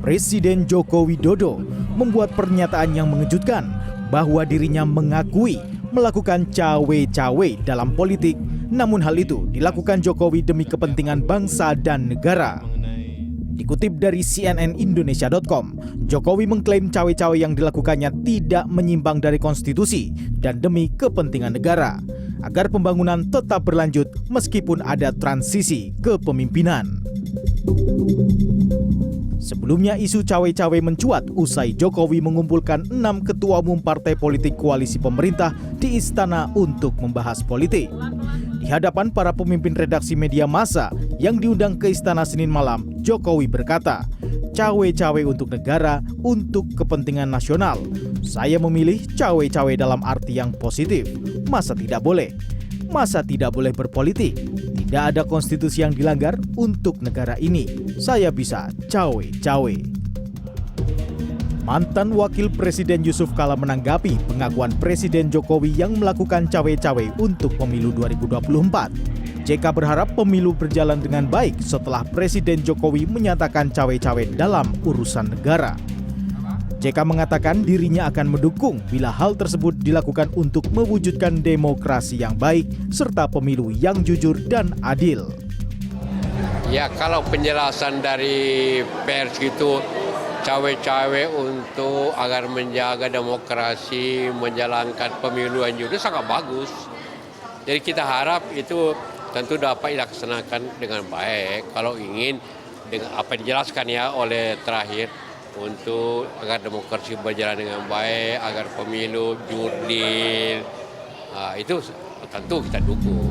Presiden Joko Widodo membuat pernyataan yang mengejutkan bahwa dirinya mengakui melakukan cawe-cawe dalam politik, namun hal itu dilakukan Jokowi demi kepentingan bangsa dan negara. Dikutip dari cnnindonesia.com, Jokowi mengklaim cawe-cawe yang dilakukannya tidak menyimpang dari konstitusi dan demi kepentingan negara, agar pembangunan tetap berlanjut meskipun ada transisi kepemimpinan. Sebelumnya isu cawe-cawe mencuat usai Jokowi mengumpulkan 6 ketua umum partai politik koalisi pemerintah di istana untuk membahas politik. Di hadapan para pemimpin redaksi media massa yang diundang ke istana Senin malam, Jokowi berkata, "Cawe-cawe untuk negara, untuk kepentingan nasional. Saya memilih cawe-cawe dalam arti yang positif. Masa tidak boleh? Masa tidak boleh berpolitik? Tidak ada konstitusi yang dilanggar untuk negara ini. Saya bisa cawe-cawe." Mantan Wakil Presiden Yusuf Kala menanggapi pengakuan Presiden Jokowi yang melakukan cawe-cawe untuk pemilu 2024. JK berharap pemilu berjalan dengan baik setelah Presiden Jokowi menyatakan cawe-cawe dalam urusan negara. JK mengatakan dirinya akan mendukung bila hal tersebut dilakukan untuk mewujudkan demokrasi yang baik serta pemilu yang jujur dan adil. Ya, kalau penjelasan dari pers itu cawe-cawe untuk agar menjaga demokrasi, menjalankan pemilu yang jujur sangat bagus. Jadi kita harap itu tentu dapat dilaksanakan dengan baik. Kalau ingin dengan apa dijelaskan ya oleh terakhir, untuk agar demokrasi berjalan dengan baik, agar pemilu jurdil, itu tentu kita dukung.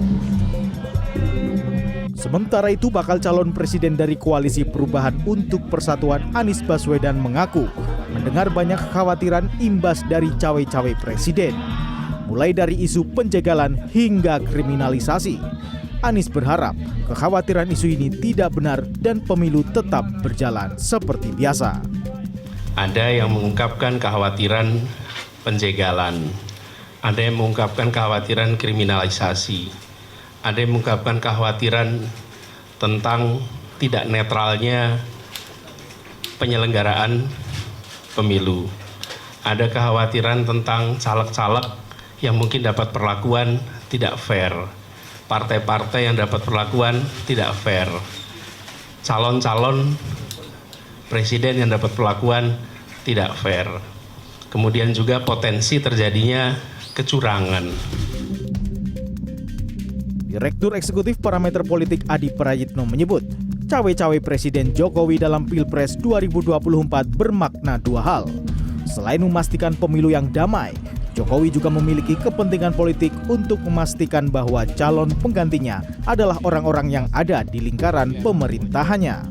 Sementara itu bakal calon presiden dari Koalisi Perubahan untuk Persatuan Anies Baswedan mengaku mendengar banyak kekhawatiran imbas dari cawe-cawe presiden. Mulai dari isu penjagalan hingga kriminalisasi. Anies berharap kekhawatiran isu ini tidak benar dan pemilu tetap berjalan seperti biasa. Ada yang mengungkapkan kekhawatiran penjagalan, ada yang mengungkapkan kekhawatiran kriminalisasi, ada yang mengungkapkan kekhawatiran tentang tidak netralnya penyelenggaraan pemilu, ada kekhawatiran tentang caleg-caleg yang mungkin dapat perlakuan tidak fair, partai-partai yang dapat perlakuan tidak fair, calon-calon presiden yang dapat perlakuan tidak fair. Kemudian juga potensi terjadinya kecurangan. Direktur Eksekutif Parameter Politik Adi Prayitno menyebut, cawe-cawe Presiden Jokowi dalam Pilpres 2024 bermakna dua hal. Selain memastikan pemilu yang damai, Jokowi juga memiliki kepentingan politik untuk memastikan bahwa calon penggantinya adalah orang-orang yang ada di lingkaran pemerintahannya.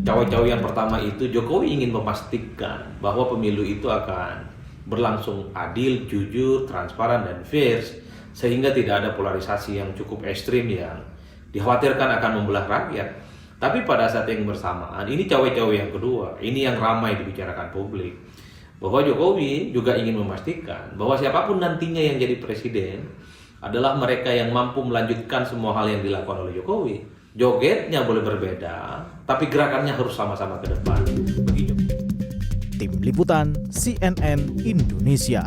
Cawe-cawe yang pertama itu Jokowi ingin memastikan bahwa pemilu itu akan berlangsung adil, jujur, transparan, dan fair, sehingga tidak ada polarisasi yang cukup ekstrim yang dikhawatirkan akan membelah rakyat. Tapi pada saat yang bersamaan, ini cawe-cawe yang kedua, ini yang ramai dibicarakan publik, bahwa Jokowi juga ingin memastikan bahwa siapapun nantinya yang jadi presiden adalah mereka yang mampu melanjutkan semua hal yang dilakukan oleh Jokowi. Jogetnya boleh berbeda, tapi gerakannya harus sama-sama ke depan. Tim Liputan CNN Indonesia.